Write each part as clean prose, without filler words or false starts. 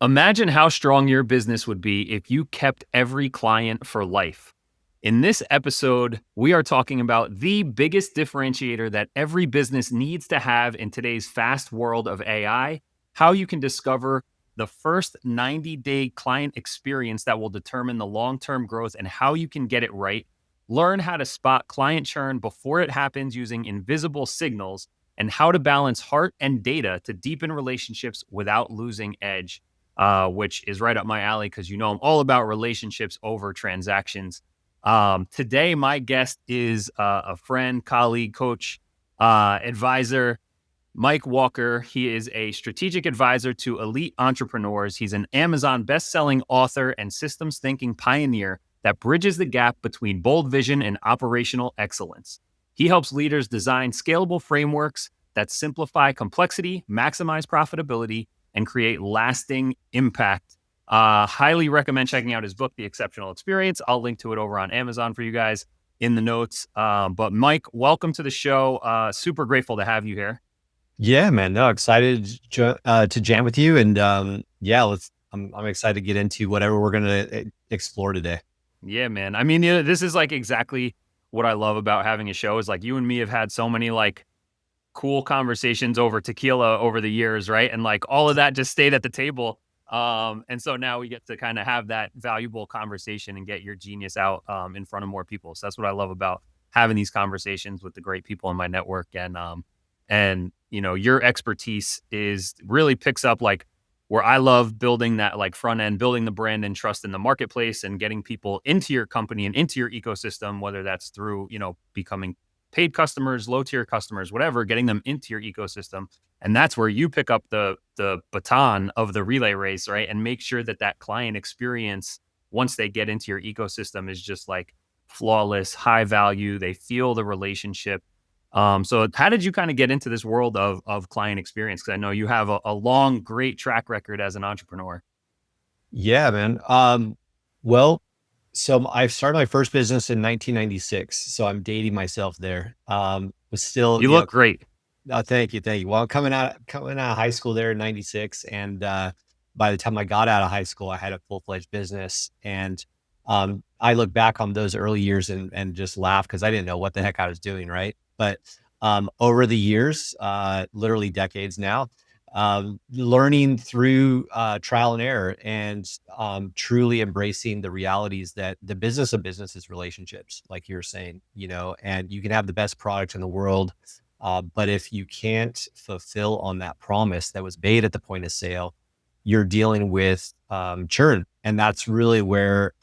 Imagine how strong your business would be if you kept every client for life. In this episode, we are talking about the biggest differentiator that every business needs to have in today's fast world of AI, how you can discover the first 90-day client experience that will determine the long-term growth and how you can get it right. Learn how to spot client churn before it happens using invisible signals, and how to balance heart and data to deepen relationships without losing edge, which is right up my alley because I'm all about relationships over transactions. Today, my guest is a friend, colleague, coach, advisor, Mike Walker. He is a strategic advisor to elite entrepreneurs. He's an Amazon best-selling author and systems thinking pioneer that bridges the gap between bold vision and operational excellence. He helps leaders design scalable frameworks that simplify complexity, maximize profitability, and create lasting impact. Highly recommend checking out his book, The Exceptional Experience. I'll link to it over on Amazon for you guys in the notes. But Mike, welcome to the show. Super grateful to have you here. Yeah, man. No, excited to jam with you, and yeah, I'm excited to get into whatever we're gonna explore today. Yeah, man. I mean, this is like exactly what I love about having a show is like you and me have had so many like cool conversations over tequila over the years, right? And like all of that just stayed at the table. And so now we get to kind of have that valuable conversation and get your genius out in front of more people. So that's what I love about having these conversations with the great people in my network. And your expertise is really picks up like where I love building that like front end, building the brand and trust in the marketplace and getting people into your company and into your ecosystem, whether that's through, becoming paid customers, low tier customers, whatever, getting them into your ecosystem. And that's where you pick up the baton of the relay race, right? And make sure that that client experience, once they get into your ecosystem, is just like flawless, high value. They feel the relationship. So how did you kind of get into this world of client experience? Because I know you have a long, great track record as an entrepreneur. Yeah, man. Well, so I started my first business in 1996, so I'm dating myself there. Was still, You look great. thank you, thank you. Well, coming out of high school there in '96, and by the time I got out of high school, I had a full-fledged business, and I look back on those early years and just laugh because I didn't know what the heck I was doing, right? But over the years, literally decades now, learning through trial and error, and truly embracing the realities that the business of business is relationships, like you're saying, and you can have the best product in the world. But if you can't fulfill on that promise that was made at the point of sale, you're dealing with churn. And that's really where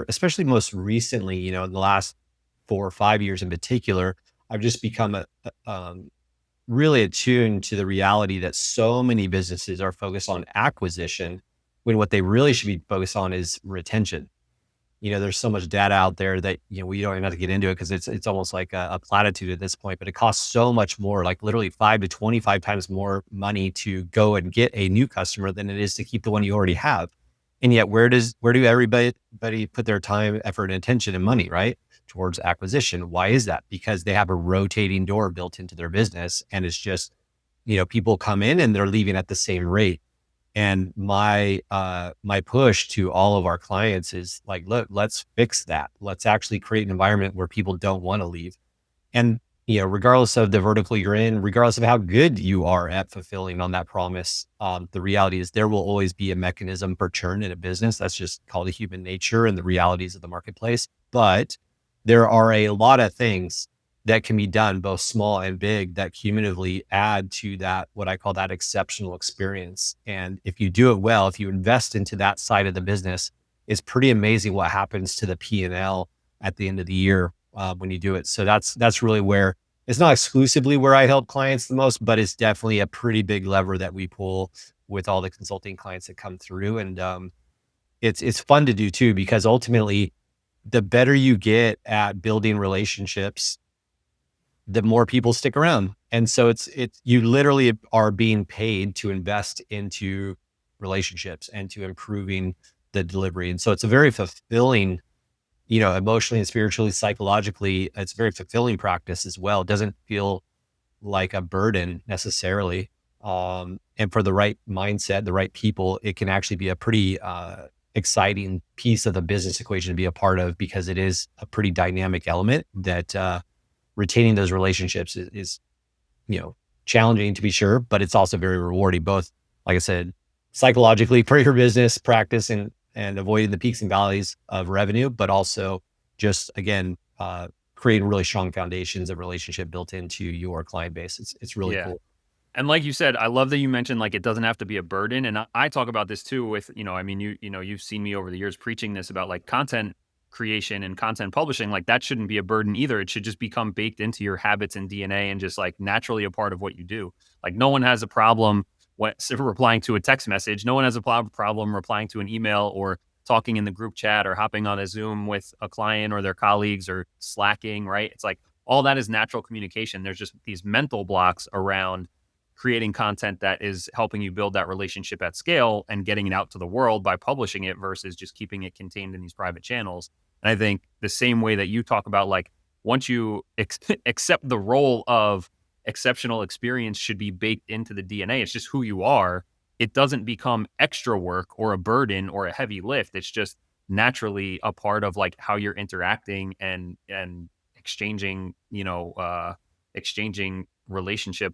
especially most recently, in the last 4 or 5 years in particular, I've just become really attuned to the reality that so many businesses are focused on acquisition when what they really should be focused on is retention. There's so much data out there that, we don't even have to get into it because it's almost like a platitude at this point, but it costs so much more, like literally 5 to 25 times more money to go and get a new customer than it is to keep the one you already have. And yet where do everybody put their time, effort, and attention and money, right? Towards acquisition. Why is that? Because they have a rotating door built into their business. And it's just, people come in and they're leaving at the same rate. And my push to all of our clients is like, look, let's fix that. Let's actually create an environment where people don't want to leave. And, regardless of the vertical you're in, regardless of how good you are at fulfilling on that promise, the reality is there will always be a mechanism for churn in a business. That's just called a human nature and the realities of the marketplace. But there are a lot of things that can be done, both small and big, that cumulatively add to that, what I call that exceptional experience. And if you do it well, if you invest into that side of the business, it's pretty amazing what happens to the P&L at the end of the year when you do it. So that's really where it's not exclusively where I help clients the most, but it's definitely a pretty big lever that we pull with all the consulting clients that come through. And it's fun to do too, because ultimately the better you get at building relationships, the more people stick around. And so it's you literally are being paid to invest into relationships and to improving the delivery. And so it's a very fulfilling, emotionally and spiritually, psychologically, it's a very fulfilling practice as well. It doesn't feel like a burden necessarily. and for the right mindset, the right people, it can actually be a pretty exciting piece of the business equation to be a part of, because it is a pretty dynamic element that retaining those relationships is challenging to be sure, but it's also very rewarding, both, like I said, psychologically for your business practice and avoiding the peaks and valleys of revenue, but also just, again, creating really strong foundations of relationship built into your client base. It's really Yeah. cool. And like you said, I love that you mentioned like it doesn't have to be a burden. And I talk about this too with, I mean, you've seen me over the years preaching this about like content creation and content publishing. Like that shouldn't be a burden either. It should just become baked into your habits and DNA and just like naturally a part of what you do. Like no one has a problem replying to a text message. No one has a problem replying to an email or talking in the group chat or hopping on a Zoom with a client or their colleagues or slacking, right? It's like all that is natural communication. There's just these mental blocks around creating content that is helping you build that relationship at scale and getting it out to the world by publishing it versus just keeping it contained in these private channels. And I think the same way that you talk about, like, once you accept the role of exceptional experience should be baked into the DNA, it's just who you are. It doesn't become extra work or a burden or a heavy lift. It's just naturally a part of like how you're interacting and exchanging, exchanging relationship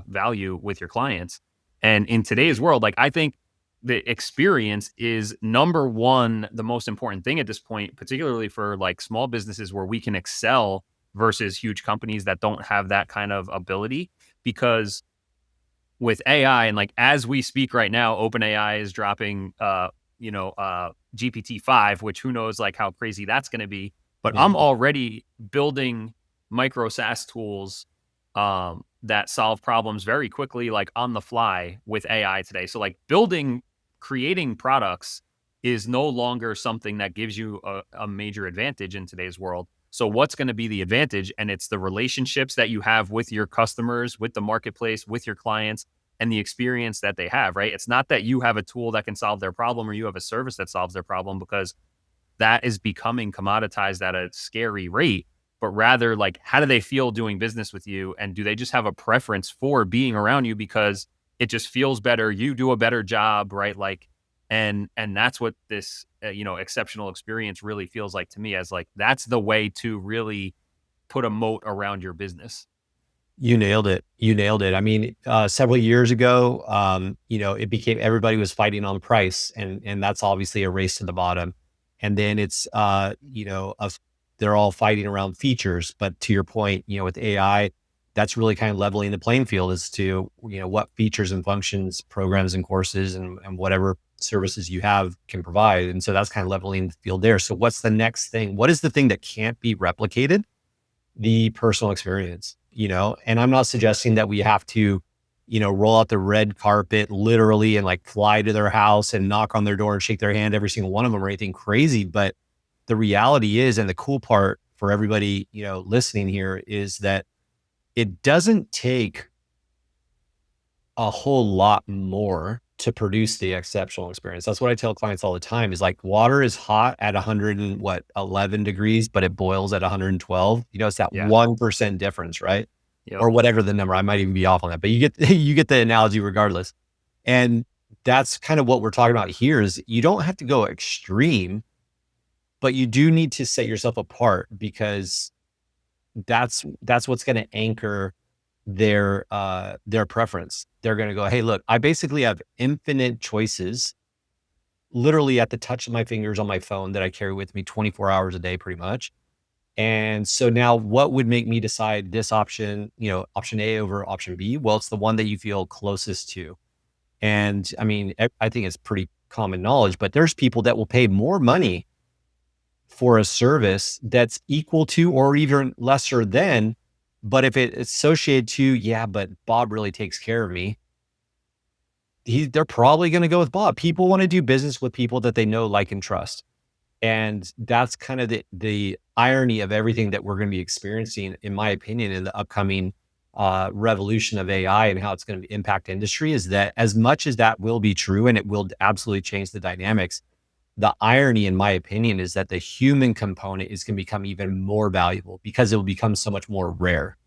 value with your clients. And in today's world, like I think the experience is number one, the most important thing at this point, particularly for like small businesses where we can excel versus huge companies that don't have that kind of ability. Because with AI and like as we speak right now, OpenAI is dropping GPT-5, which who knows like how crazy that's going to be. But Yeah. I'm already building micro SaaS tools that solve problems very quickly, like on the fly with AI today. So like creating products is no longer something that gives you a major advantage in today's world. So what's going to be the advantage? And it's the relationships that you have with your customers, with the marketplace, with your clients, and the experience that they have, right? It's not that you have a tool that can solve their problem or you have a service that solves their problem, because that is becoming commoditized at a scary rate, but rather like how do they feel doing business with you, and do they just have a preference for being around you because it just feels better, you do a better job, right? Like and that's what this exceptional experience really feels like to me, as like that's the way to really put a moat around your business. You nailed it. You nailed it. I mean, several years ago, it became, everybody was fighting on price, and that's obviously a race to the bottom. And then it's, they're all fighting around features. But to your point, with AI, that's really kind of leveling the playing field as to, what features and functions, programs and courses and whatever services you have can provide. And so that's kind of leveling the field there. So what's the next thing? What is the thing that can't be replicated? The personal experience, and I'm not suggesting that we have to, roll out the red carpet literally and like fly to their house and knock on their door and shake their hand, every single one of them, or anything crazy. But the reality is, and the cool part for everybody, listening here, is that it doesn't take a whole lot more to produce the exceptional experience. That's what I tell clients all the time, is like water is hot at 11 degrees, but it boils at 112. It's that Yeah. 1% difference, right? Yep. Or whatever the number. I might even be off on that, but you get you get the analogy regardless. And that's kind of what we're talking about here, is you don't have to go extreme, but you do need to set yourself apart, because that's what's going to anchor their preference. They're going to go, hey, look, I basically have infinite choices literally at the touch of my fingers on my phone that I carry with me 24 hours a day, pretty much. And so now what would make me decide this option, option A over option B? Well, it's the one that you feel closest to. And I mean, I think it's pretty common knowledge, but there's people that will pay more money for a service that's equal to or even lesser than, but if it's associated to, yeah, but Bob really takes care of me, they're probably going to go with Bob. People want to do business with people that they know, like, and trust. And that's kind of the irony of everything that we're going to be experiencing, in my opinion, in the upcoming revolution of AI and how it's going to impact industry, is that as much as that will be true and it will absolutely change the dynamics, the irony, in my opinion, is that the human component is going to become even more valuable, because it will become so much more rare.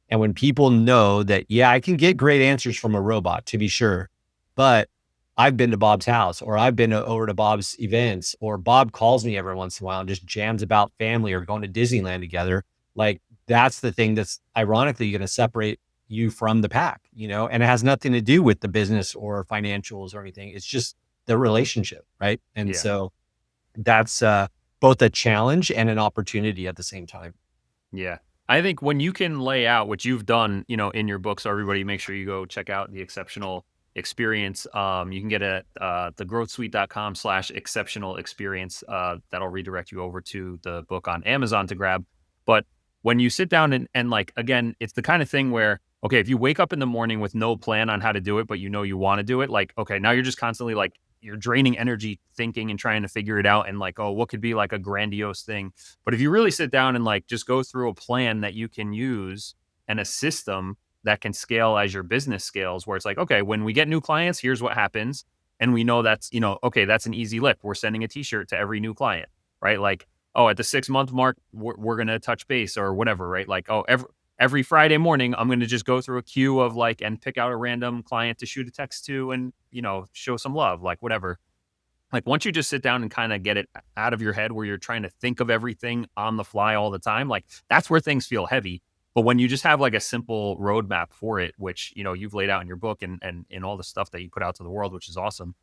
And when people know that, yeah, I can get great answers from a robot, to be sure, but I've been to Bob's house, or I've been over to Bob's events, or Bob calls me every once in a while and just jams about family or going to Disneyland together. Like, that's the thing that's ironically going to separate you from the pack, and it has nothing to do with the business or financials or anything. It's just the relationship. Right. And Yeah. so that's both a challenge and an opportunity at the same time. Yeah. I think when you can lay out what you've done, in your book, so everybody make sure you go check out the exceptional experience. You can get it at thegrowthsuite.com/exceptional experience. That'll redirect you over to the book on Amazon to grab. But when you sit down and like, again, it's the kind of thing where, okay, if you wake up in the morning with no plan on how to do it, but you want to do it, like, okay, now you're just constantly like, you're draining energy thinking and trying to figure it out and like, oh, what could be like a grandiose thing? But if you really sit down and like just go through a plan that you can use and a system that can scale as your business scales, where it's like, okay, when we get new clients, here's what happens. And we know that's, okay, that's an easy lift. We're sending a t-shirt to every new client, right? Like, oh, at the 6 month mark, we're going to touch base or whatever, right? Like, oh, every Friday morning, I'm going to just go through a queue of like, and pick out a random client to shoot a text to and, show some love, like whatever. Like, once you just sit down and kinda get it out of your head where you're trying to think of everything on the fly all the time, like, that's where things feel heavy. But when you just have, like, a simple roadmap for it, which, you've laid out in your book and in all the stuff that you put out to the world, which is awesome.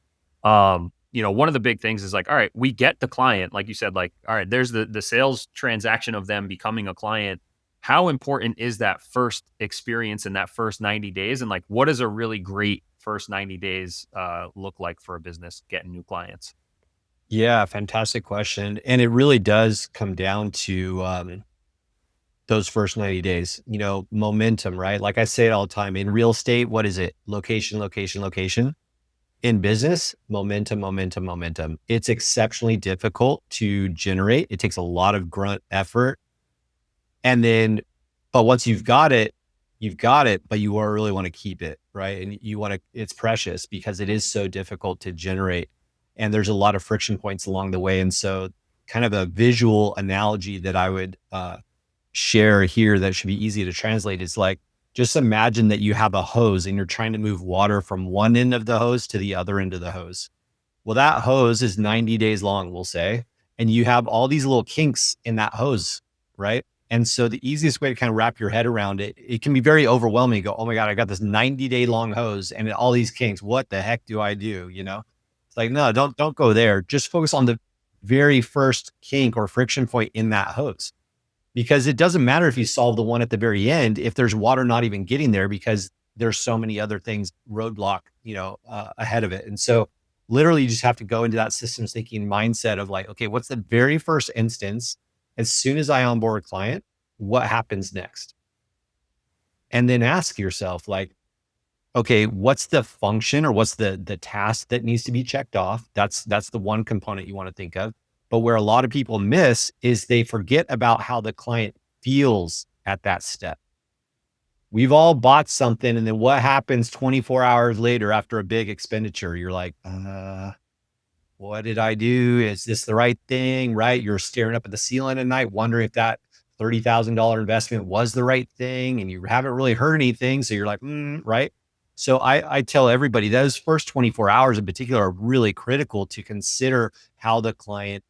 One of the big things is like, all right, we get the client, like you said, like, all right, there's the sales transaction of them becoming a client. How important is that first experience in that first 90 days? And like, what does a really great first 90 days look like for a business getting new clients? Yeah, fantastic question. And it really does come down to those first 90 days, momentum, right? Like I say it all the time in real estate, what is it? Location, location, location. In business, momentum, momentum, momentum. It's exceptionally difficult to generate. It takes a lot of grunt effort. And then, but once you've got it, but you really want to keep it, right? And it's precious because it is so difficult to generate. And there's a lot of friction points along the way. And so, kind of a visual analogy that I would share here that should be easy to translate is like, just imagine that you have a hose and you're trying to move water from one end of the hose to the other end of the hose. Well, that hose is 90 days long, we'll say, and you have all these little kinks in that hose, right? And so the easiest way to kind of wrap your head around it, it can be very overwhelming. You go, oh my God, I got this 90-day long hose and all these kinks. What the heck do I do? It's like, no, don't go there. Just focus on the very first kink or friction point in that hose. Because it doesn't matter if you solve the one at the very end, if there's water not even getting there because there's so many other things roadblock, ahead of it. And so literally you just have to go into that systems thinking mindset of like, okay, what's the very first instance? As soon as I onboard a client, what happens next? And then ask yourself like, okay, what's the function or what's the task that needs to be checked off? That's the one component you want to think of. But where a lot of people miss is they forget about how the client feels at that step. We've all bought something, and then what happens 24 hours later after a big expenditure? You're like, what did I do? Is this the right thing? Right? You're staring up at the ceiling at night, wondering if that $30,000 investment was the right thing, and you haven't really heard anything. So you're like, right? So I tell everybody those first 24 hours in particular are really critical to consider how the client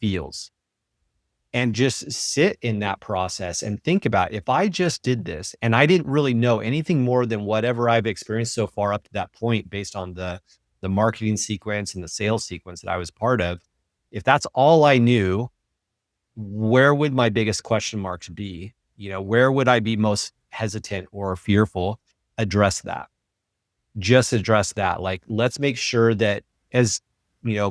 feels and just sit in that process and think about if I just did this and I didn't really know anything more than whatever I've experienced so far up to that point based on the marketing sequence and the sales sequence that I was part of, if that's all I knew, where would my biggest question marks be? Where would I be most hesitant or fearful? Address that. Just address that. Like, let's make sure that as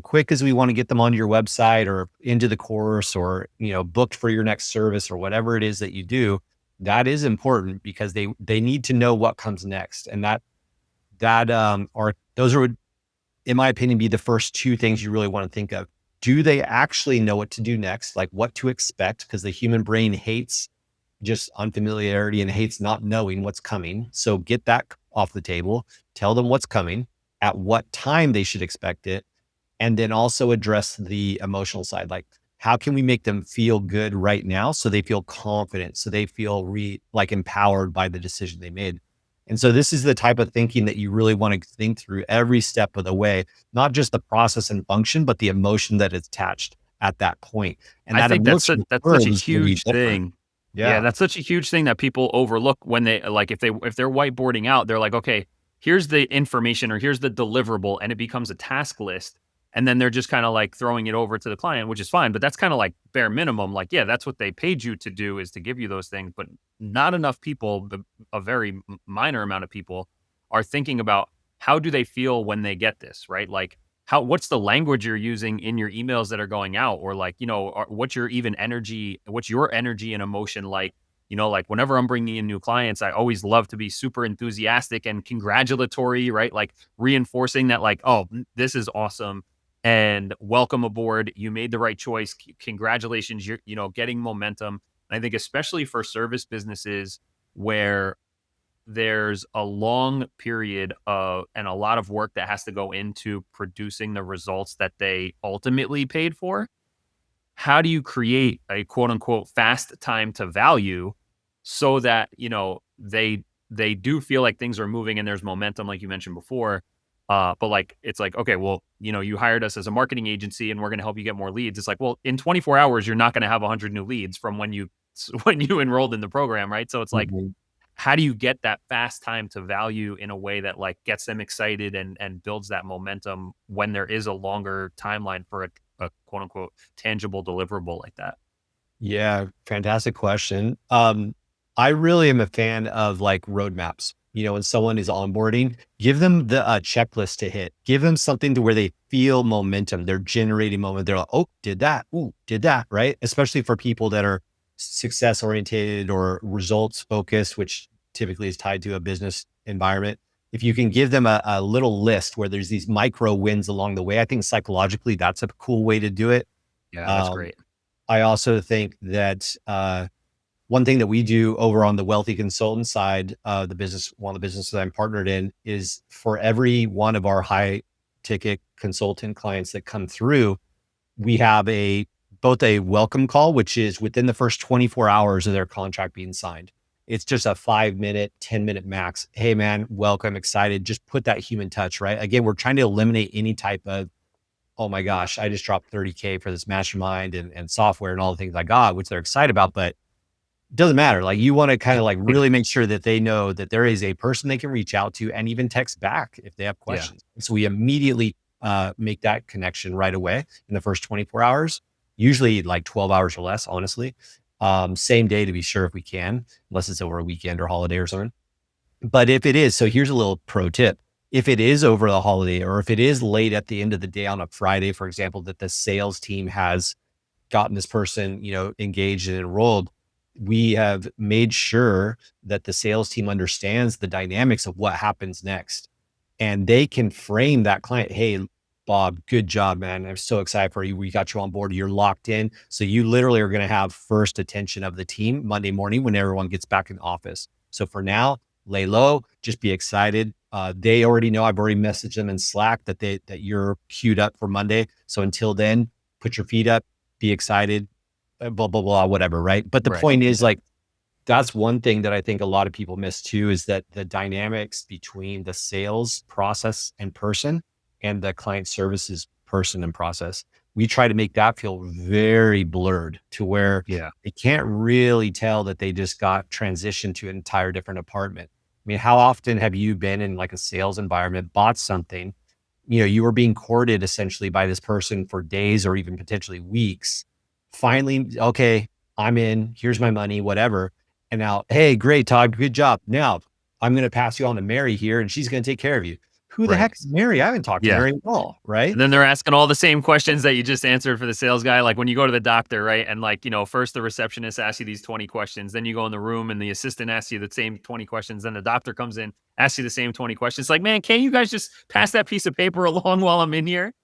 quick as we want to get them onto your website or into the course or, booked for your next service or whatever it is that you do, that is important because they need to know what comes next. And those are, in my opinion, be the first two things you really want to think of. Do they actually know what to do next? Like what to expect? Because the human brain hates just unfamiliarity and hates not knowing what's coming. So get that off the table, tell them what's coming, at what time they should expect it, and then also address the emotional side. Like, how can we make them feel good right now so they feel confident, so they feel like empowered by the decision they made? And so this is the type of thinking that you really want to think through every step of the way, not just the process and function, but the emotion that is attached at that point. And I that think emotional that's such a world is going to be huge different. thing. Yeah, Yeah. that's such a huge thing that people overlook when they like if they're whiteboarding out, they're like, "Okay, here's the information or here's the deliverable," and it becomes a task list. And then they're just kind of like throwing it over to the client, which is fine, but that's kind of like bare minimum. Like, yeah, that's what they paid you to do is to give you those things, but not enough people, a very minor amount of people are thinking about how do they feel when they get this, right? Like what's the language you're using in your emails that are going out, or like, what's your even energy, what's your energy and emotion like? Like whenever I'm bringing in new clients, I always love to be super enthusiastic and congratulatory, right? Like reinforcing that, like, oh, this is awesome and welcome aboard. You made the right choice. Congratulations. You're, getting momentum. And I think especially for service businesses where there's a long period of and a lot of work that has to go into producing the results that they ultimately paid for. How do you create a quote unquote fast time to value so that, they do feel like things are moving and there's momentum like you mentioned before. But like it's like, okay, well, you hired us as a marketing agency and we're going to help you get more leads. It's like, well, in 24 hours you're not going to have 100 new leads from when you when you enrolled in the program, right? So it's like, Mhm. how do you get that fast time to value in a way that like gets them excited and builds that momentum when there is a longer timeline for a quote unquote tangible deliverable like that? Yeah, fantastic question. I really am a fan of like roadmaps. When someone is onboarding, give them the checklist to hit. Give them something to where they feel momentum. They're generating moment. They're like, oh, did that. Ooh, did that. Right. Especially for people that are success oriented or results focused, which typically is tied to a business environment. If you can give them a little list where there's these micro wins along the way, I think psychologically that's a cool way to do it. Yeah, that's Um, great. I also think that one thing that we do over on the wealthy consultant side of the business, one of the businesses I'm partnered in, is for every one of our high ticket consultant clients that come through, we have both a welcome call, which is within the first 24 hours of their contract being signed. It's just a 5 minute, 10-minute max. Hey man, welcome, excited. Just put that human touch, right? Again, we're trying to eliminate any type of, oh my gosh, I just dropped 30K for this mastermind and software and all the things I got, which they're excited about, but it doesn't matter. Like you want to kind of like really make sure that they know that there is a person they can reach out to and even text back if they have Yeah, questions. So we immediately make that connection right away in the first 24 hours, usually like 12 hours or less, honestly. Same day to be sure if we can, unless it's over a weekend or holiday or something. But if it is, so here's a little pro tip. If it is over the holiday or if it is late at the end of the day on a Friday, for example, that the sales team has gotten this person, engaged and enrolled, we have made sure that the sales team understands the dynamics of what happens next. And they can frame that client, hey, Bob, good job, man. I'm so excited for you. We got you on board. You're locked in. So you literally are going to have first attention of the team Monday morning when everyone gets back in the office. So for now, lay low, just be excited. They already know, I've already messaged them in Slack that you're queued up for Monday. So until then, put your feet up, be excited, blah, blah, blah, whatever. Right. But the right. point is Yeah, like, that's one thing that I think a lot of people miss too, is that the dynamics between the sales process and person and the client services person and process, we try to make that feel very blurred to where yeah, they can't really tell that they just got transitioned to an entire different department. I mean, how often have you been in like a sales environment, bought something, you were being courted essentially by this person for days or even potentially weeks. Finally, okay, I'm in, here's my money, whatever. And now, hey, great, Todd, good job. Now I'm going to pass you on to Mary here and she's going to take care of you. Who the right. heck is Mary? I haven't talked to Yeah. Mary at all. Right. And then they're asking all the same questions that you just answered for the sales guy. Like when you go to the doctor, right? And like, first the receptionist asks you these 20 questions. Then you go in the room and the assistant asks you the same 20 questions. Then the doctor comes in, asks you the same 20 questions. Like, man, can't you guys just pass that piece of paper along while I'm in here?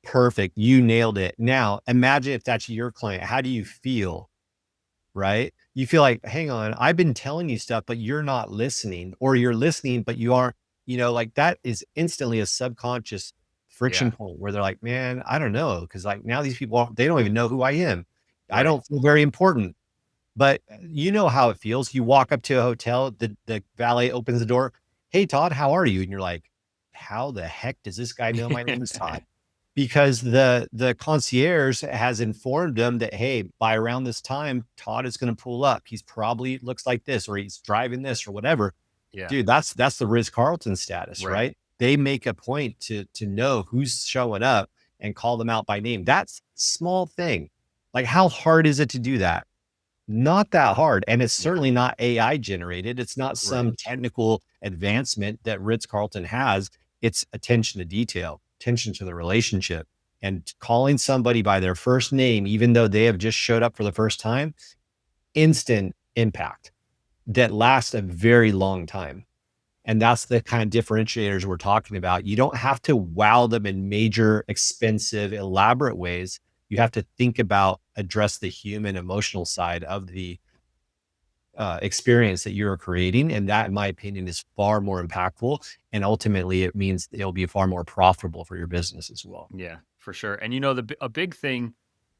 Perfect. You nailed it. Now imagine if that's your client. How do you feel? Right? You feel like, hang on, I've been telling you stuff, but you're not listening, or you're listening, but you aren't, like that is instantly a subconscious Yeah. friction point where they're like, man, I don't know. Cause like now these people, they don't even know who I am. I Right. don't feel very important. But you know how it feels. You walk up to a hotel, the valet opens the door. Hey, Todd, how are you? And you're like, how the heck does this guy know my name is Todd? Because the concierge has informed them that, hey, by around this time, Todd is going to pull up. He's probably looks like this, or he's driving this, or whatever. Yeah. Dude, that's the Ritz-Carlton status, Right. right? They make a point to know who's showing up and call them out by name. That's small thing. Like, how hard is it to do that? Not that hard, and it's Yeah. certainly not AI generated. It's not Right. some technical advancement that Ritz-Carlton has. It's attention to detail, attention to the relationship, and calling somebody by their first name, even though they have just showed up for the first time, instant impact that lasts a very long time. And that's the kind of differentiators we're talking about. You don't have to wow them in major, expensive, elaborate ways. You have to think about address the human emotional side of the experience that you're creating. And that, in my opinion, is far more impactful. And ultimately, it means it'll be far more profitable for your business as well. Yeah, for sure. And a big thing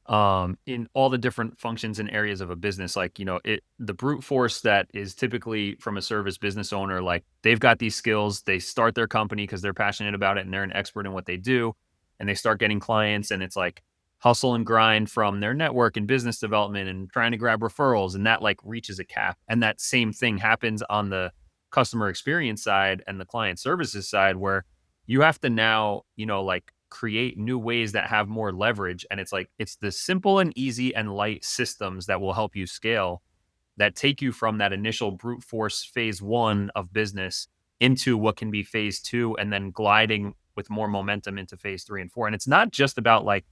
in all the different functions and areas of a business, like, the brute force that is typically from a service business owner, like they've got these skills, they start their company because they're passionate about it and they're an expert in what they do, and they start getting clients, and it's like hustle and grind from their network and business development and trying to grab referrals, and that like reaches a cap. And that same thing happens on the customer experience side and the client services side, where you have to now, like create new ways that have more leverage. And it's like, it's the simple and easy and light systems that will help you scale, that take you from that initial brute force phase one of business into what can be phase two, and then gliding with more momentum into phase three and four. And it's not just about like,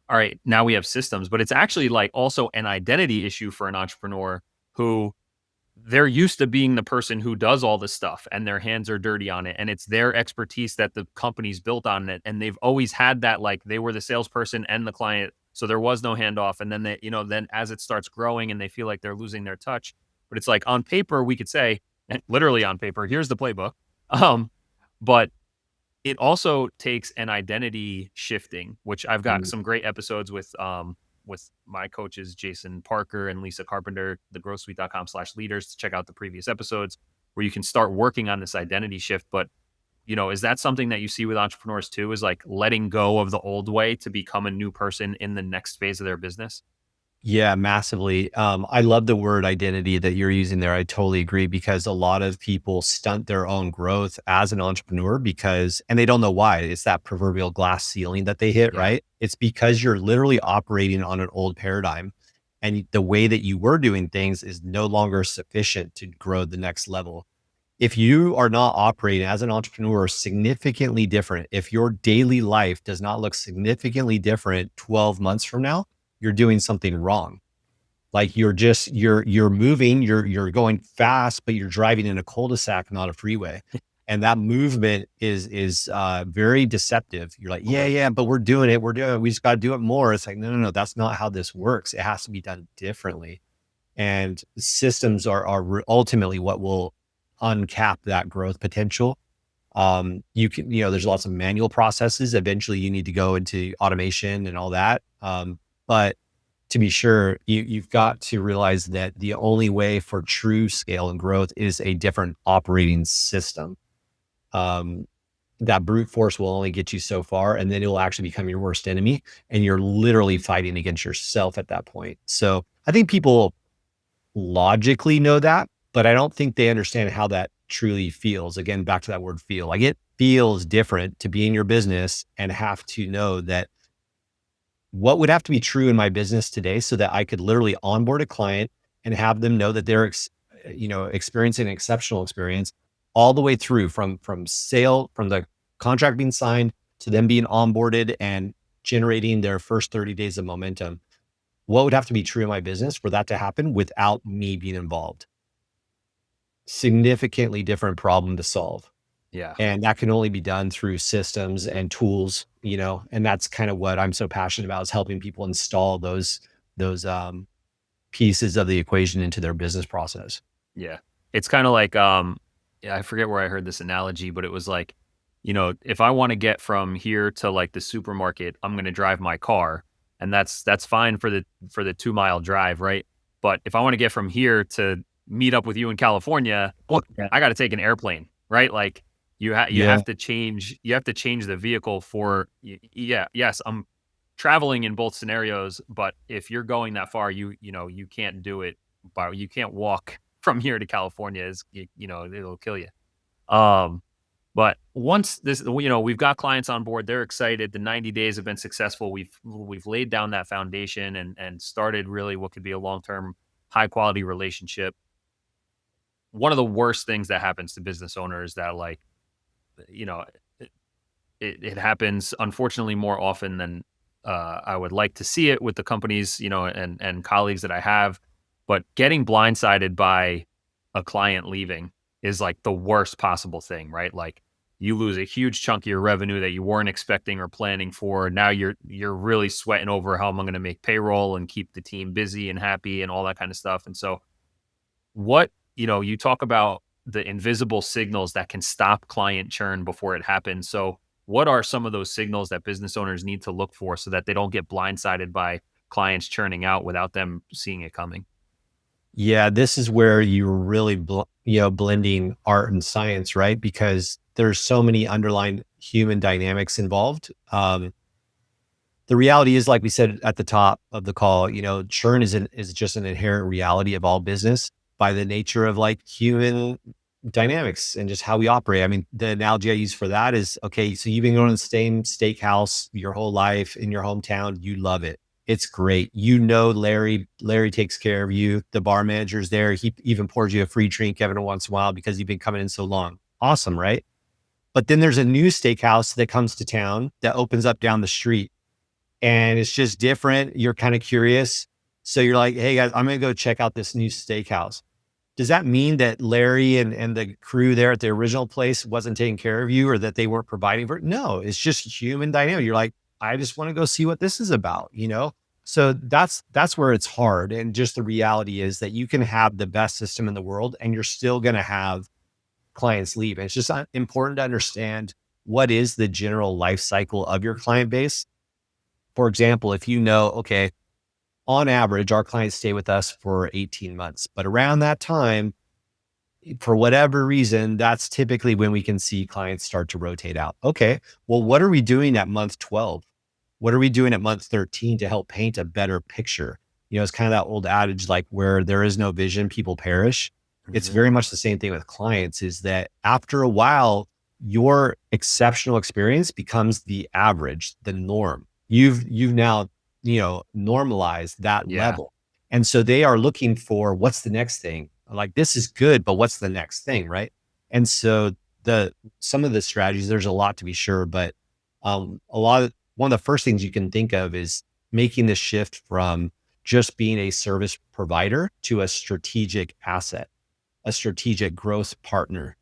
all right, now we have systems, but it's actually like also an identity issue for an entrepreneur who they're used to being the person who does all this stuff and their hands are dirty on it, and it's their expertise that the company's built on it, and they've always had that, like they were the salesperson and the client, so there was no handoff. And then then as it starts growing and they feel like they're losing their touch, but it's like on paper we could say, and literally on paper, here's the playbook. um but it also takes an identity shifting, which I've got Mm. some great episodes with my coaches, Jason Parker and Lisa Carpenter, thegrowthsuite.com/leaders, to check out the previous episodes where you can start working on this identity shift. But, is that something that you see with entrepreneurs too, is like letting go of the old way to become a new person in the next phase of their business? Yeah, massively. I love the word identity that you're using there. I totally agree because a lot of people stunt their own growth as an entrepreneur and they don't know why. It's that proverbial glass ceiling that they hit, Yeah. right? It's because you're literally operating on an old paradigm, and the way that you were doing things is no longer sufficient to grow the next level. If you are not operating as an entrepreneur significantly different, if your daily life does not look significantly different 12 months from now, you're doing something wrong. Like you're moving, you're going fast, but you're driving in a cul-de-sac, not a freeway. And that movement is very deceptive. You're like, yeah, Okay. yeah, but we're doing it. We're doing it. We just got to do it more. It's like, no, no, no, that's not how this works. It has to be done differently. And systems are ultimately what will uncap that growth potential. There's lots of manual processes. Eventually you need to go into automation and all that. But to be sure, you've got to realize that the only way for true scale and growth is a different operating system. Um, that brute force will only get you so far, and then it will actually become your worst enemy. And you're literally fighting against yourself at that point. So I think people logically know that, but I don't think they understand how that truly feels. Again, back to that word feel. Like it feels different to be in your business and have to know that what would have to be true in my business today so that I could literally onboard a client and have them know that they're experiencing an exceptional experience all the way through from the contract being signed to them being onboarded and generating their first 30 days of momentum. What would have to be true in my business for that to happen without me being involved? Significantly different problem to solve. Yeah. And that can only be done through systems and tools, and that's kind of what I'm so passionate about, is helping people install those pieces of the equation into their business process. Yeah. It's kind of like, yeah, I forget where I heard this analogy, but it was like, if I want to get from here to like the supermarket, I'm going to drive my car, and that's fine for the 2-mile drive, right? But if I want to get from here to meet up with you in California, Well, yeah. I got to take an airplane, right? Like you Yeah. have to change the vehicle for yeah, yes, I'm traveling in both scenarios, but if you're going that far, you can't do it you can't walk from here to California it'll kill you. Um but once we've got clients on board, they're excited. The 90 days have been successful. We've laid down that foundation and started really what could be a long-term high quality relationship. One of the worst things that happens to business owners that you know, it, it happens unfortunately more often than I would like to see it with the companies, and colleagues that I have. But getting blindsided by a client leaving is like the worst possible thing, right? Like you lose a huge chunk of your revenue that you weren't expecting or planning for. Now you're really sweating over how am I going to make payroll and keep the team busy and happy and all that kind of stuff. And so you talk about the invisible signals that can stop client churn before it happens. So, what are some of those signals that business owners need to look for so that they don't get blindsided by clients churning out without them seeing it coming? Yeah, this is where you're really, blending art and science, right? Because there's so many underlying human dynamics involved. The reality is, like we said at the top of the call, churn is just an inherent reality of all business by the nature of like human dynamics and just how we operate. I mean, the analogy I use for that is, okay, so you've been going to the same steakhouse your whole life in your hometown. You love it. It's great. Larry takes care of you. The bar manager's there. He even pours you a free drink every once in a while because you've been coming in so long. Awesome, right? But then there's a new steakhouse that comes to town that opens up down the street and it's just different. You're kind of curious. So you're like, hey guys, I'm going to go check out this new steakhouse. Does that mean that Larry and the crew there at the original place wasn't taking care of you or that they weren't providing for it? No, it's just human dynamic. You're like, I just want to go see what this is about. So that's where it's hard. And just the reality is that you can have the best system in the world and you're still going to have clients leave. And it's just important to understand what is the general life cycle of your client base. For example, if okay, on average, our clients stay with us for 18 months, but around that time, for whatever reason, that's typically when we can see clients start to rotate out. Okay, well, what are we doing at month 12? What are we doing at month 13 to help paint a better picture? It's kind of that old adage, like where there is no vision, people perish. It's Mhm. very much the same thing with clients, is that after a while, your exceptional experience becomes the average, the norm. You've now, normalized that Yeah, level. And so they are looking for what's the next thing? Like, this is good, but what's the next thing, right? And so some of the strategies, there's a lot to be sure, but one of the first things you can think of is making the shift from just being a service provider to a strategic asset, a strategic growth partner.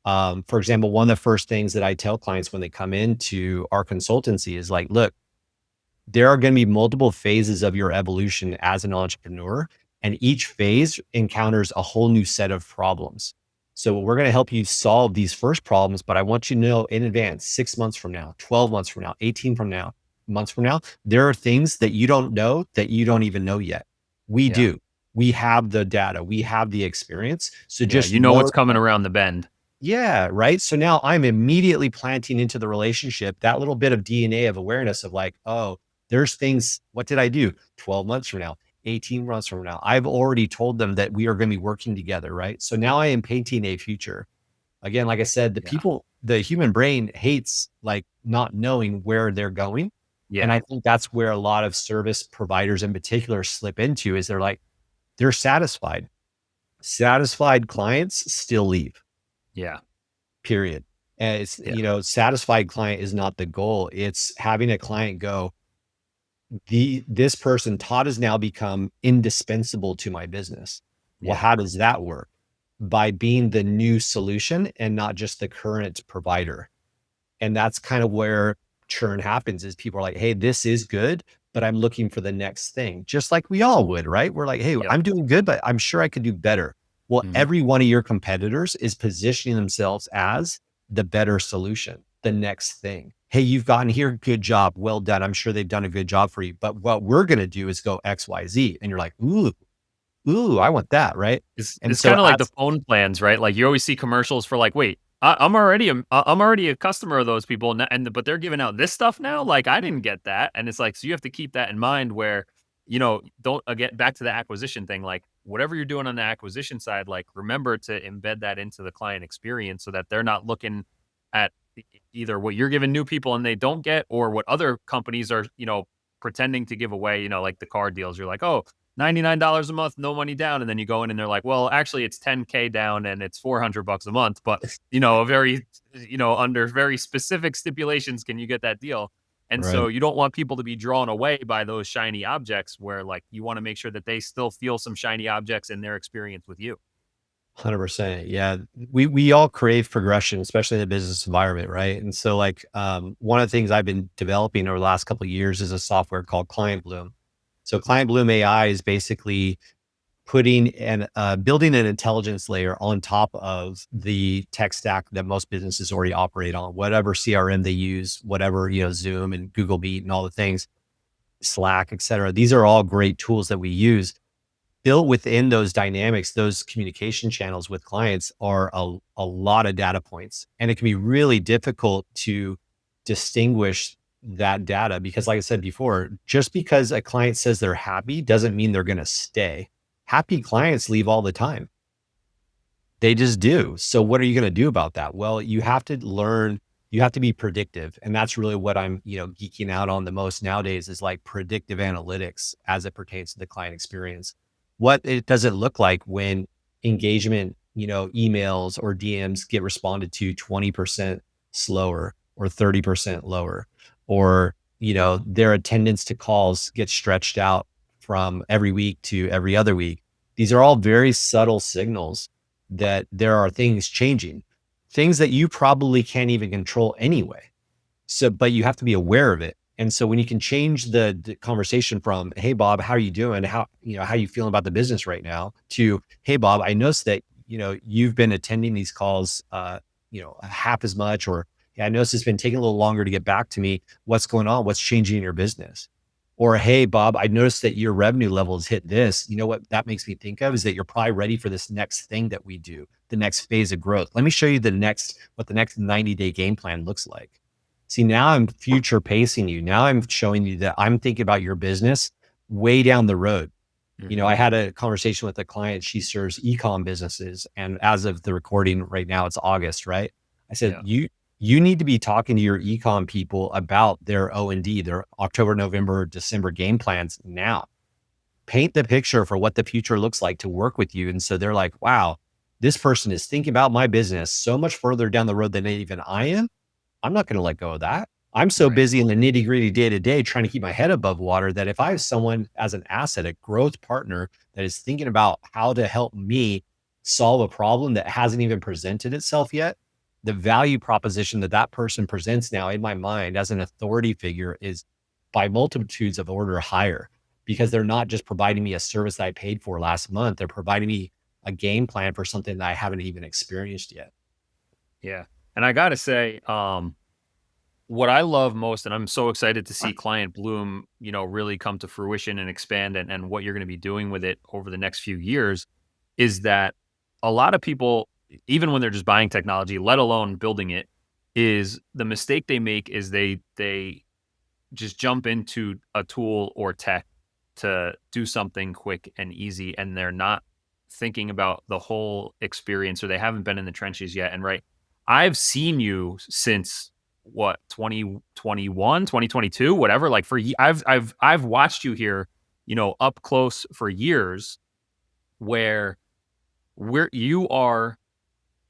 For example, one of the first things that I tell clients when they come into our consultancy is like, look, there are going to be multiple phases of your evolution as an entrepreneur, and each phase encounters a whole new set of problems. So we're going to help you solve these first problems, but I want you to know in advance, 6 months from now, 12 months from now, 18 from now, months from now, there are things that you don't know that you don't even know yet. We yeah, do. We have the data, we have the experience. So yeah. just You know know, what's coming around the bend. yeah, right. So now I'm immediately planting into the relationship that little bit of DNA of awareness of like, oh, there's things, what did I do 12 months from now, 18 months from now? I've already told them that we are going to be working together, right? So now I am painting a future. Again, like I said, Yeah, the human brain hates like not knowing where they're going. And yeah, I think that's where a lot of service providers in particular slip into is they're satisfied. Satisfied clients still leave, yeah, period. And it's, yeah, satisfied client is not the goal. It's having a client go, this person, Todd, has now become indispensable to my business. Well, yeah, how does that work? By being the new solution and not just the current provider. And that's kind of where churn happens is people are like, hey, this is good, but I'm looking for the next thing. Just like we all would, right? We're like, hey, yep. I'm doing good, but I'm sure I could do better. Well, Mhm. every one of your competitors is positioning themselves as the better solution, the next thing. Hey, you've gotten here. Good job. Well done. I'm sure they've done a good job for you. But what we're going to do is go XYZ. And you're like, ooh, ooh, I want that, right? And It's so kind of like the as phone plans, right? Like you always see commercials for like, wait, I'm already a customer of those people, but they're giving out this stuff now. Like I didn't get that, and it's like so you have to keep that in mind. Where don't again back to the acquisition thing. Like whatever you're doing on the acquisition side, like remember to embed that into the client experience so that they're not looking at either what you're giving new people and they don't get, or what other companies are pretending to give away. Like the car deals. You're like, oh, $99 a month, no money down. And then you go in and they're like, well, actually it's 10K down and it's $400 a month. But, a very, under very specific stipulations can you get that deal. And right. so you don't want people to be drawn away by those shiny objects where like you want to make sure that they still feel some shiny objects in their experience with you. 100%. Yeah. We all crave progression, especially in the business environment, right? And so like one of the things I've been developing over the last couple of years is a software called Client Bloom. So Client Bloom AI is basically putting and building an intelligence layer on top of the tech stack that most businesses already operate on, whatever CRM they use, whatever, Zoom and Google Meet and all the things, Slack, et cetera. These are all great tools that we use. Built within those dynamics, those communication channels with clients are a lot of data points. And it can be really difficult to distinguish that data because, like I said before, just because a client says they're happy doesn't mean they're going to stay. Happy clients leave all the time. They just do. So what are you going to do about that? Well, you have to learn, you have to be predictive. And that's really what I'm, geeking out on the most nowadays is like predictive analytics as it pertains to the client experience. What it does it look like when engagement, emails or DMs get responded to 20% slower or 30% lower, or, their attendance to calls gets stretched out from every week to every other week. These are all very subtle signals that there are things changing, things that you probably can't even control anyway. So, but you have to be aware of it. And so when you can change the conversation from, "Hey Bob, how are you doing? How you feeling about the business right now?" to, "Hey Bob, I noticed that, you've been attending these calls, half as much, or yeah, I noticed it's been taking a little longer to get back to me. What's going on? What's changing in your business?" Or, "Hey Bob, I noticed that your revenue levels hit this. You know what that makes me think of is that you're probably ready for this next thing that we do, the next phase of growth. Let me show you what the next 90-day game plan looks like." See, now I'm future pacing you. Now I'm showing you that I'm thinking about your business way down the road. I Hmm. had a conversation with a client. She serves e-com businesses. And as of the recording right now, it's August, right? I said, Yeah. you need to be talking to your e-com people about their O&D, their October, November, December game plans now. Paint the picture for what the future looks like to work with you. And so they're like, wow, this person is thinking about my business so much further down the road than even I am. I'm not going to let go of that. I'm so Right. busy in the nitty gritty day to day trying to keep my head above water that if I have someone as an asset, a growth partner that is thinking about how to help me solve a problem that hasn't even presented itself yet, the value proposition that that person presents now in my mind as an authority figure is by multitudes of order higher because they're not just providing me a service that I paid for last month. They're providing me a game plan for something that I haven't even experienced yet. Yeah. And I gotta say, what I love most, and I'm so excited to see Client Bloom, really come to fruition and expand and what you're going to be doing with it over the next few years is that a lot of people, even when they're just buying technology, let alone building it, is the mistake they make is they just jump into a tool or tech to do something quick and easy, and they're not thinking about the whole experience, or they haven't been in the trenches yet. And right, I've seen you since what 2021, 2022, whatever. Like I've watched you here, up close for years, where you are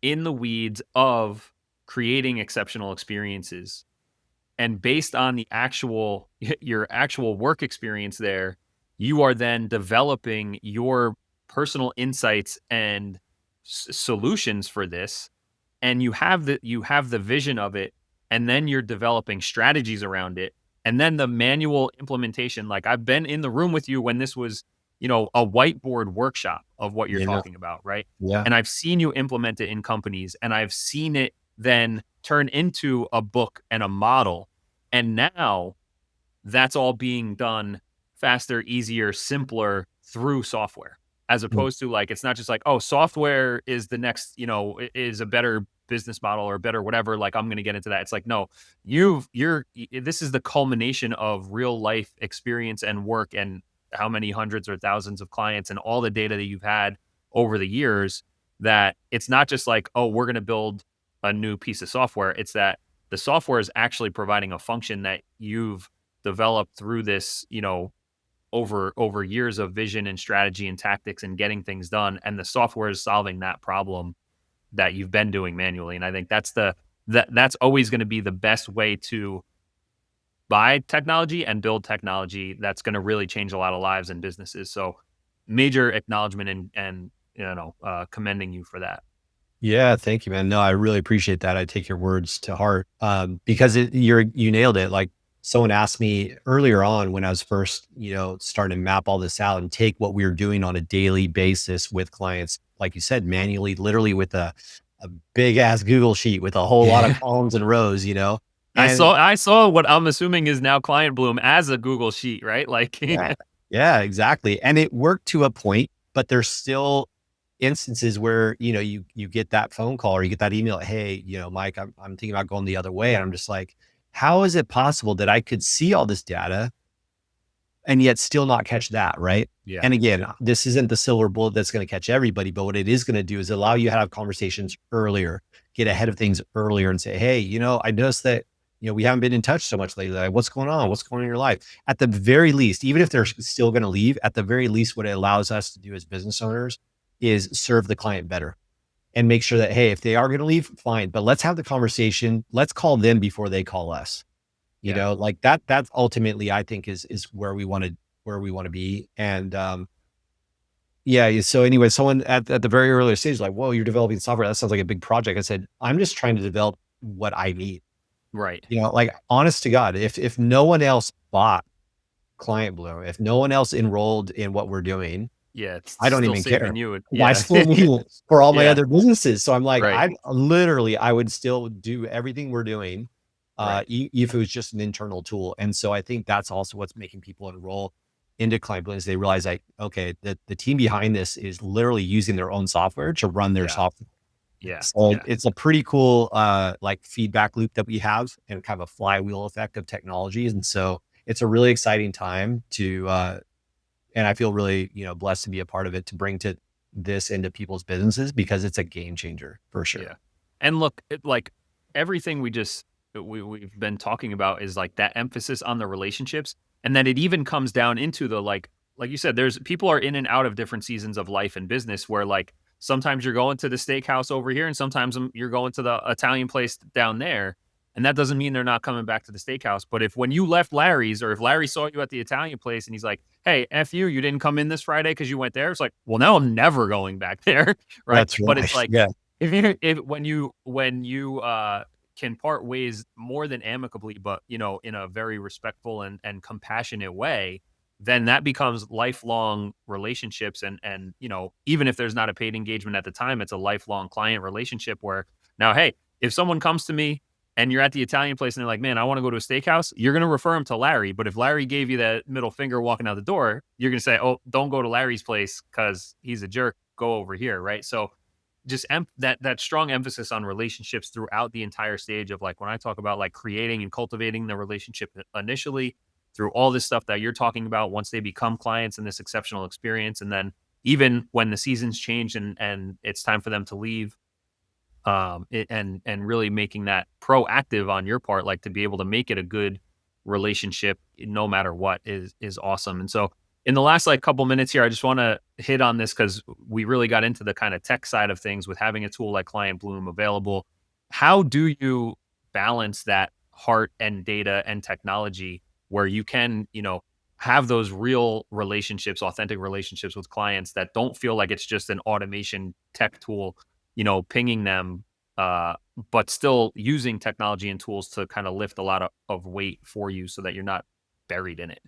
in the weeds of creating exceptional experiences, and based on the actual your actual work experience there, you are then developing your personal insights and solutions for this, and you have the vision of it, and then you're developing strategies around it, and then the manual implementation. Like I've been in the room with you when this was, a whiteboard workshop of what you're You know? talking about, right? Yeah. And I've seen you implement it in companies, and I've seen it then turn into a book and a model. And now that's all being done faster, easier, simpler through software. as Mm. opposed to like, it's not just like, oh, software is the next, is a better business model or better whatever. Like, I'm going to get into that. It's like, no, this is the culmination of real life experience and work and how many hundreds or thousands of clients and all the data that you've had over the years, that it's not just like, oh, we're going to build a new piece of software. It's that the software is actually providing a function that you've developed through this, over years of vision and strategy and tactics and getting things done, and the software is solving that problem that you've been doing manually. And I think that's always going to be the best way to buy technology and build technology that's going to really change a lot of lives and businesses. So major acknowledgement and commending you for that. Yeah, thank you, man. No, I really appreciate that. I take your words to heart, because you nailed it. Like, someone asked me earlier on when I was first, starting to map all this out and take what we were doing on a daily basis with clients, like you said, manually, literally with a big ass Google sheet with a whole lot of Yeah. columns and rows, I and saw I saw what I'm assuming is now Client Bloom as a Google sheet, right? Like, yeah, yeah, exactly. And it worked to a point, but there's still instances where, you get that phone call or you get that email, hey, Mike, I'm thinking about going the other way. And I'm just like, how is it possible that I could see all this data and yet still not catch that, right? yeah, And again, this isn't the silver bullet that's going to catch everybody, but what it is going to do is allow you to have conversations earlier, get ahead of things earlier and say, hey, I noticed that, we haven't been in touch so much lately. Like, what's going on? What's going on in your life? At the very least, even if they're still going to leave, at the very least, what it allows us to do as business owners is serve the client better and make sure that, hey, if they are going to leave, fine, but let's have the conversation. Let's call them before they call us. yeah, Like that's ultimately, I think, is where we want to be. And yeah. So anyway, someone at the very earlier stage, like, whoa, you're developing software. That sounds like a big project. I said, I'm just trying to develop what I need. right. Like, honest to God, if no one else bought Client Blue, if no one else enrolled in what we're doing, Yeah, it's I don't still even care. saving you. Why Yeah, school me for all my yeah, other businesses? So I'm like, right, I would still do everything we're doing, right. if it was just an internal tool. And so I think that's also what's making people enroll into Client Blend is they realize, like, okay, the team behind this is literally using their own software to run their Yeah, software. yeah, So yeah, it's a pretty cool, like, feedback loop that we have and kind of a flywheel effect of technologies. And so it's a really exciting time and I feel really, blessed to be a part of it, to bring to this into people's businesses because it's a game changer for yeah. sure. And look, like everything we've been talking about is like that emphasis on the relationships, and then it even comes down into the like you said, there's people are in and out of different seasons of life and business where like sometimes you're going to the steakhouse over here and sometimes you're going to the Italian place down there. And that doesn't mean they're not coming back to the steakhouse. But if when you left Larry's or if Larry saw you at the Italian place and he's like, hey, F you didn't come in this Friday because you went there. It's like, well, now I'm never going back there. Right. That's But it's right. like, Yeah. if when you can part ways more than amicably, but in a very respectful and compassionate way, then that becomes lifelong relationships. And even if there's not a paid engagement at the time, it's a lifelong client relationship where now, hey, if someone comes to me and you're at the Italian place and they're like, man, I want to go to a steakhouse, you're going to refer them to Larry. But if Larry gave you that middle finger walking out the door, you're going to say, oh, don't go to Larry's place because he's a jerk. Go over here. Right. So just that strong emphasis on relationships throughout the entire stage of like when I talk about like creating and cultivating the relationship initially through all this stuff that you're talking about once they become clients in this exceptional experience, and then even when the seasons change and it's time for them to leave, and really making that proactive on your part, like to be able to make it a good relationship no matter what is awesome. And so in the last like couple minutes here, I just want to hit on this because we really got into the kind of tech side of things with having a tool like Client Bloom available. How do you balance that heart and data and technology where you can, have those real relationships, authentic relationships with clients that don't feel like it's just an automation tech tool, pinging them, uh, but still using technology and tools to kind of lift a lot of weight for you so that you're not buried in it.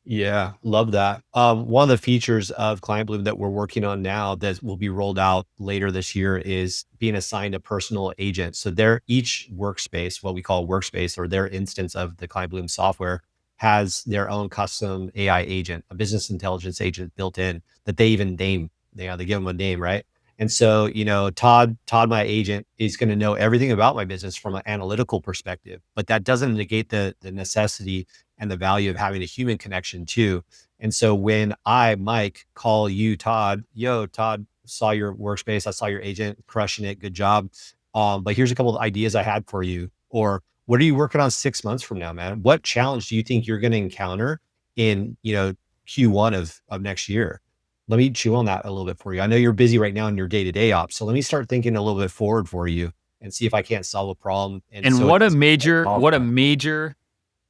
Yeah. Love that. One of the features of Client Bloom that we're working on now that will be rolled out later this year is being assigned a personal agent. So each workspace, what we call workspace, or their instance of the Client Bloom software, has their own custom AI agent, a business intelligence agent built in that they even name. They give them a name, right? And so, Todd, my agent, is going to know everything about my business from an analytical perspective, but that doesn't negate the necessity and the value of having a human connection too. And so when I, Mike, call you, Todd, yo, Todd, saw your workspace, I saw your agent crushing it, good job. But here's a couple of ideas I had for you. Or what are you working on 6 months from now, man? What challenge do you think you're going to encounter in, Q1 of next year? Let me chew on that a little bit for you. I know you're busy right now in your day-to-day ops. So let me start thinking a little bit forward for you and see if I can't solve a problem. And And so it what a doesn't major, fall what a apart. major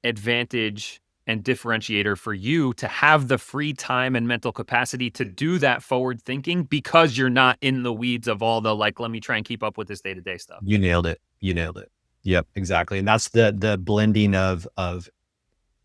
advantage and differentiator for you to have the free time and mental capacity to do that forward thinking because you're not in the weeds of all the like, let me try and keep up with this day-to-day stuff. You nailed it. You nailed it. Yep, exactly. And that's the blending of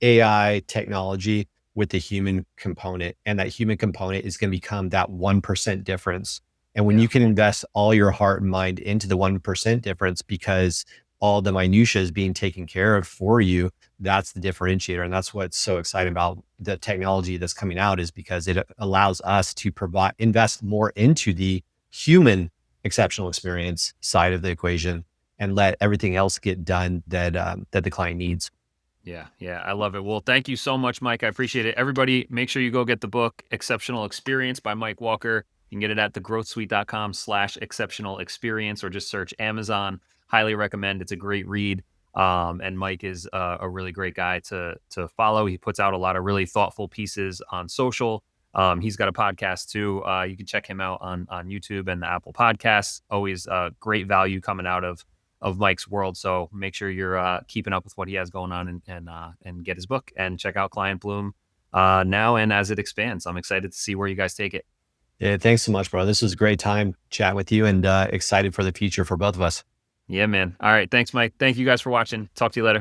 AI technology with the human component. And that human component is going to become that 1% difference. And when Yeah. you can invest all your heart and mind into the 1% difference because all the minutia is being taken care of for you, that's the differentiator. And that's what's so exciting about the technology that's coming out, is because it allows us to invest more into the human exceptional experience side of the equation and let everything else get done that the client needs. Yeah, yeah, I love it. Well, thank you so much, Mike. I appreciate it. Everybody, make sure you go get the book, Exceptional Experience by Mike Walker. You can get it at thegrowthsuite.com/exceptional experience, or just search Amazon. Highly recommend. It's a great read. And Mike is a really great guy to follow. He puts out a lot of really thoughtful pieces on social. He's got a podcast too. You can check him out on YouTube and the Apple Podcasts. Always great value coming out of Mike's world. So make sure you're keeping up with what he has going on, and get his book and check out Client Bloom now and as it expands. I'm excited to see where you guys take it. Yeah, thanks so much, bro. This was a great time chatting with you, and excited for the future for both of us. Yeah, man. All right. Thanks, Mike. Thank you guys for watching. Talk to you later.